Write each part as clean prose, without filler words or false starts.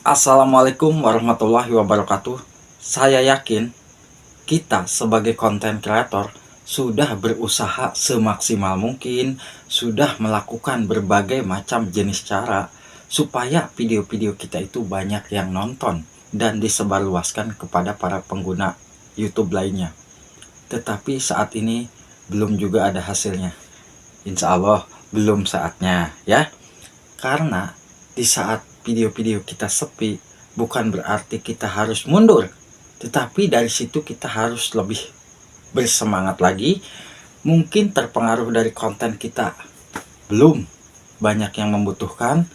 Assalamualaikum warahmatullahi wabarakatuh. Saya yakin kita sebagai konten kreator sudah berusaha semaksimal mungkin, sudah melakukan berbagai macam jenis cara supaya video-video kita itu banyak yang nonton dan disebarluaskan kepada para pengguna YouTube lainnya. Tetapi saat ini belum juga ada hasilnya. Insya Allah belum saatnya ya. Karena di saat video-video kita sepi, bukan berarti kita harus mundur, tetapi dari situ kita harus lebih bersemangat lagi. Mungkin terpengaruh dari konten kita belum banyak yang membutuhkan,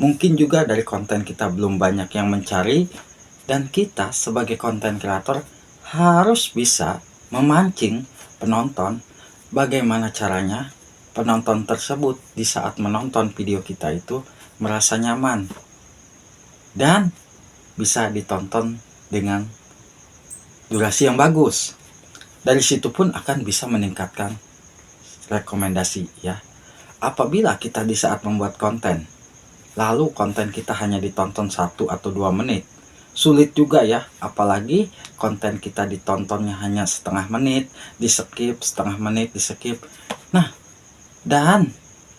mungkin juga dari konten kita belum banyak yang mencari, dan kita sebagai konten kreator harus bisa memancing penonton. Bagaimana caranya penonton tersebut di saat menonton video kita itu merasa nyaman dan bisa ditonton dengan durasi yang bagus. Dari situ pun akan bisa meningkatkan rekomendasi ya. Apabila kita di saat membuat konten, lalu konten kita hanya ditonton 1 atau 2 menit, sulit juga ya. Apalagi konten kita ditontonnya hanya setengah menit, di skip, setengah menit di skip. Nah, dan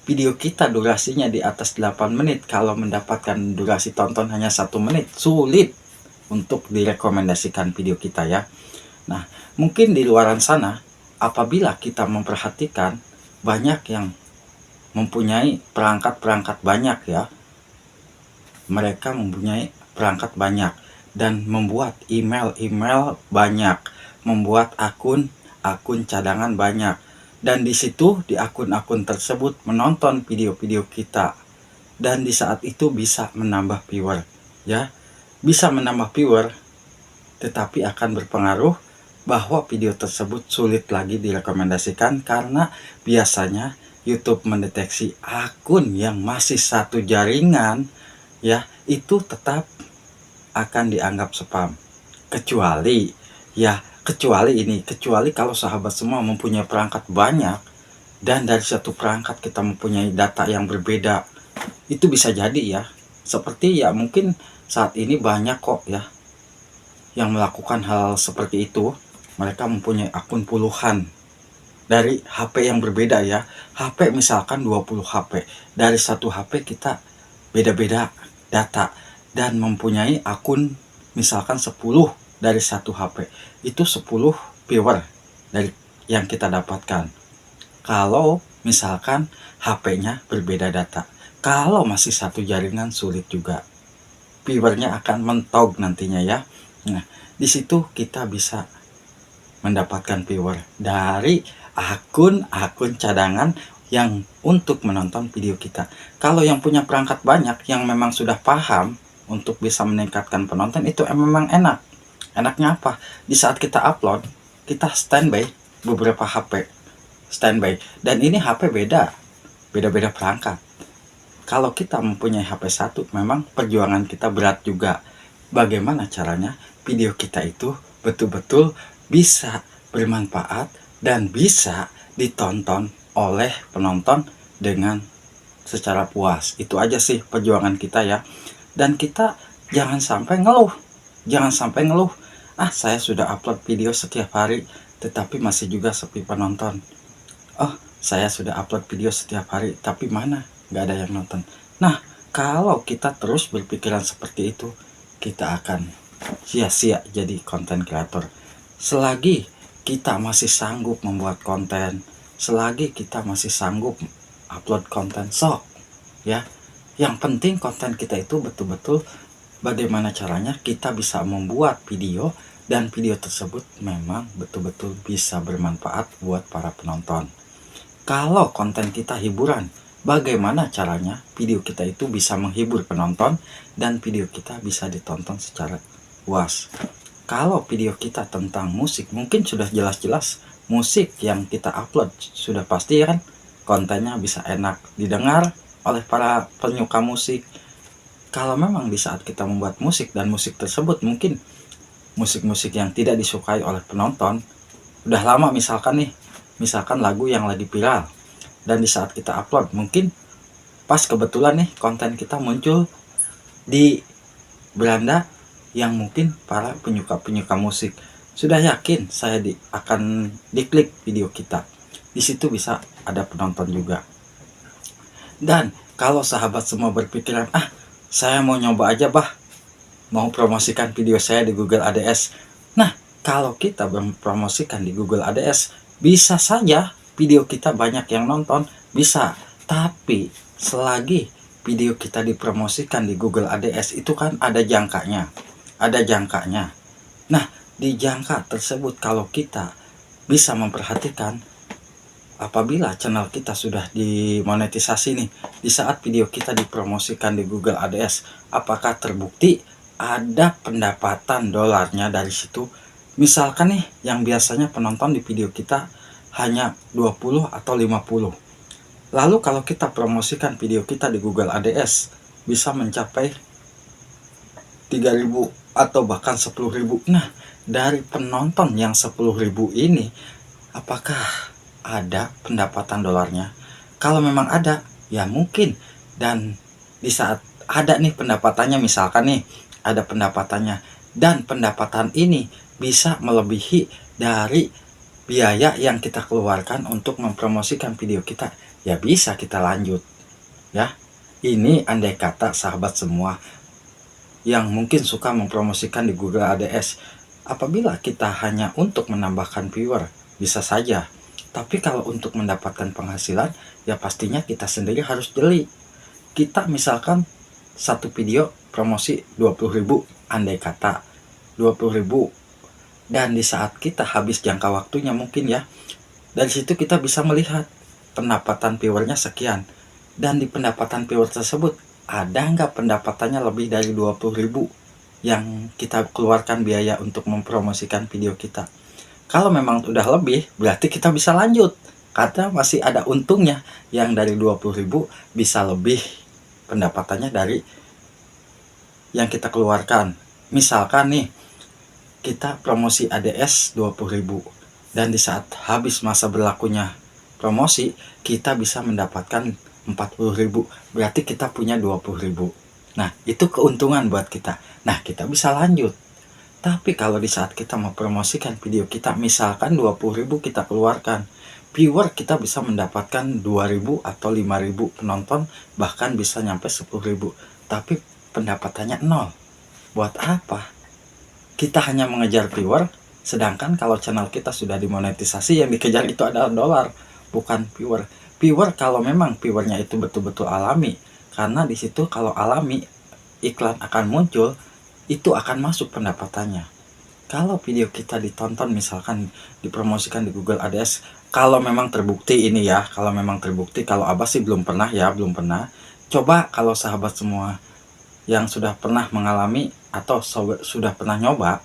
video kita durasinya di atas 8 menit, kalau mendapatkan durasi tonton hanya 1 menit, sulit untuk direkomendasikan video kita ya. Nah, mungkin di luaran sana, apabila kita memperhatikan banyak yang mempunyai perangkat banyak ya, mereka mempunyai perangkat banyak dan membuat email banyak, membuat akun cadangan banyak. Dan di situ di akun-akun tersebut menonton video-video kita. Dan di saat itu bisa menambah viewer ya. Bisa menambah viewer, tetapi akan berpengaruh bahwa video tersebut sulit lagi direkomendasikan karena biasanya YouTube mendeteksi akun yang masih satu jaringan ya, itu tetap akan dianggap spam. Kecuali kalau sahabat semua mempunyai perangkat banyak dan dari satu perangkat kita mempunyai data yang berbeda, itu bisa jadi ya. Seperti ya mungkin saat ini banyak kok ya yang melakukan hal seperti itu. Mereka mempunyai akun puluhan dari HP yang berbeda ya. HP misalkan 20 HP, dari satu HP kita beda-beda data, dan mempunyai akun misalkan 10 dari satu HP, itu 10 viewer dari yang kita dapatkan. Kalau misalkan HP-nya berbeda data, kalau masih satu jaringan sulit juga, viewernya akan mentok nantinya ya. Nah, di situ kita bisa mendapatkan viewer dari akun-akun cadangan yang untuk menonton video kita. Kalau yang punya perangkat banyak, yang memang sudah paham untuk bisa meningkatkan penonton, itu memang enak. Enaknya apa? Di saat kita upload, kita standby beberapa HP standby, dan ini HP beda-beda perangkat. Kalau kita mempunyai HP satu, memang perjuangan kita berat juga. Bagaimana caranya video kita itu betul-betul bisa bermanfaat dan bisa ditonton oleh penonton dengan secara puas. Itu aja sih perjuangan kita ya. Dan kita jangan sampai ngeluh. Saya sudah upload video setiap hari tetapi masih juga sepi penonton. Saya sudah upload video setiap hari tapi mana nggak ada yang nonton. Nah, kalau kita terus berpikiran seperti itu, kita akan sia-sia jadi konten kreator. Selagi kita masih sanggup membuat konten, selagi kita masih sanggup upload konten, sok ya. Yang penting konten kita itu betul-betul bagaimana caranya kita bisa membuat video, dan video tersebut memang betul-betul bisa bermanfaat buat para penonton. Kalau konten kita hiburan, bagaimana caranya video kita itu bisa menghibur penonton dan video kita bisa ditonton secara luas. Kalau video kita tentang musik, mungkin sudah jelas-jelas musik yang kita upload sudah pasti kan kontennya bisa enak didengar oleh para penyuka musik. Kalau memang di saat kita membuat musik dan musik tersebut mungkin musik-musik yang tidak disukai oleh penonton, udah lama misalkan lagu yang lagi viral, dan di saat kita upload mungkin pas kebetulan nih konten kita muncul di beranda yang mungkin para penyuka musik. Sudah yakin saya akan diklik video kita. Di situ bisa ada penonton juga. Dan kalau sahabat semua berpikiran, saya mau nyoba aja mau promosikan video saya di Google ADS. Nah, kalau kita mempromosikan di Google ADS, bisa saja video kita banyak yang nonton, bisa. Tapi selagi video kita dipromosikan di Google ADS itu kan ada jangkanya. Nah, di jangka tersebut kalau kita bisa memperhatikan, apabila channel kita sudah dimonetisasi nih, di saat video kita dipromosikan di Google ADS, apakah terbukti ada pendapatan dolarnya dari situ? Misalkan nih, yang biasanya penonton di video kita hanya 20 atau 50. Lalu kalau kita promosikan video kita di Google ADS, bisa mencapai 3.000 atau bahkan 10.000. Nah, dari penonton yang 10.000 ini, apakah ada pendapatan dolarnya? Kalau memang ada, ya mungkin. Dan di saat ada nih pendapatannya, misalkan nih ada pendapatannya, dan pendapatan ini bisa melebihi dari biaya yang kita keluarkan untuk mempromosikan video kita, ya bisa kita lanjut ya. Ini andai kata sahabat semua yang mungkin suka mempromosikan di Google ADS, apabila kita hanya untuk menambahkan viewer, bisa saja. Tapi kalau untuk mendapatkan penghasilan, ya pastinya kita sendiri harus jeli. Kita misalkan satu video promosi 20.000, andai kata 20.000, dan di saat kita habis jangka waktunya mungkin ya, dari situ kita bisa melihat pendapatan viewernya sekian, dan di pendapatan viewer tersebut ada nggak pendapatannya lebih dari 20.000 yang kita keluarkan biaya untuk mempromosikan video kita. Kalau memang udah lebih, berarti kita bisa lanjut, karena masih ada untungnya. Yang dari 20.000 bisa lebih pendapatannya dari yang kita keluarkan. Misalkan nih, kita promosi ADS 20.000, dan di saat habis masa berlakunya promosi, kita bisa mendapatkan 40.000, berarti kita punya 20.000. Nah, itu keuntungan buat kita. Nah, kita bisa lanjut. Tapi kalau di saat kita mempromosikan video kita, misalkan 20.000 kita keluarkan, viewer kita bisa mendapatkan 2.000 atau 5.000 penonton, bahkan bisa nyampe 10.000. Tapi pendapatannya nol. Buat apa? Kita hanya mengejar viewer, sedangkan kalau channel kita sudah dimonetisasi, yang dikejar itu adalah dolar, bukan viewer. Viewer kalau memang viewernya itu betul-betul alami, karena di situ kalau alami, iklan akan muncul, itu akan masuk pendapatannya. Kalau video kita ditonton, misalkan dipromosikan di Google ADS, kalau memang terbukti ini ya, kalau memang terbukti, kalau Abah sih belum pernah ya, belum pernah. Coba kalau sahabat semua yang sudah pernah mengalami atau sudah pernah nyoba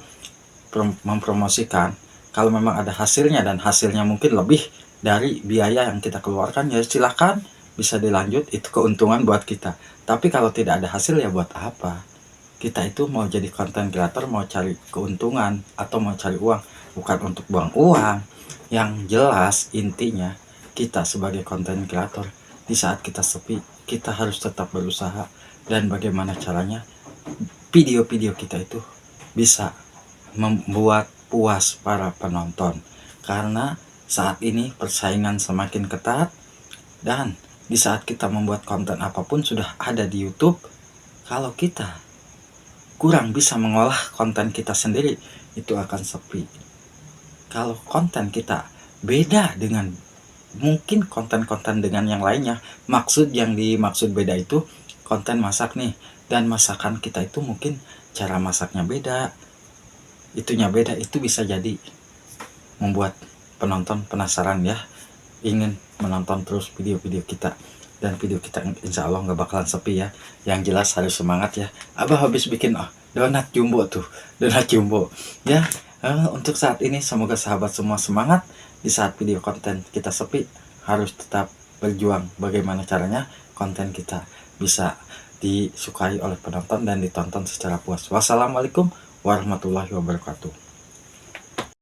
mempromosikan, kalau memang ada hasilnya dan hasilnya mungkin lebih dari biaya yang kita keluarkan, ya silahkan, bisa dilanjut, itu keuntungan buat kita. Tapi kalau tidak ada hasil, ya buat apa? Kita itu mau jadi content creator, mau cari keuntungan atau mau cari uang, bukan untuk buang uang. Yang jelas intinya, kita sebagai content creator, di saat kita sepi, kita harus tetap berusaha. Dan bagaimana caranya video-video kita itu bisa membuat puas para penonton. Karena saat ini persaingan semakin ketat, dan di saat kita membuat konten apapun sudah ada di YouTube, kalau kita kurang bisa mengolah konten kita sendiri, itu akan sepi. Kalau konten kita beda dengan mungkin konten-konten dengan yang lainnya, yang dimaksud beda itu konten masak nih, dan masakan kita itu mungkin cara masaknya beda, itunya beda, itu bisa jadi membuat penonton penasaran ya, ingin menonton terus video-video kita. Dan video kita insya Allah nggak bakalan sepi ya. Yang jelas harus semangat ya. Abah habis bikin donat jumbo tuh, donat jumbo ya. Untuk saat ini semoga sahabat semua semangat. Di saat video konten kita sepi, harus tetap berjuang bagaimana caranya konten kita bisa disukai oleh penonton dan ditonton secara puas. Wassalamualaikum warahmatullahi wabarakatuh.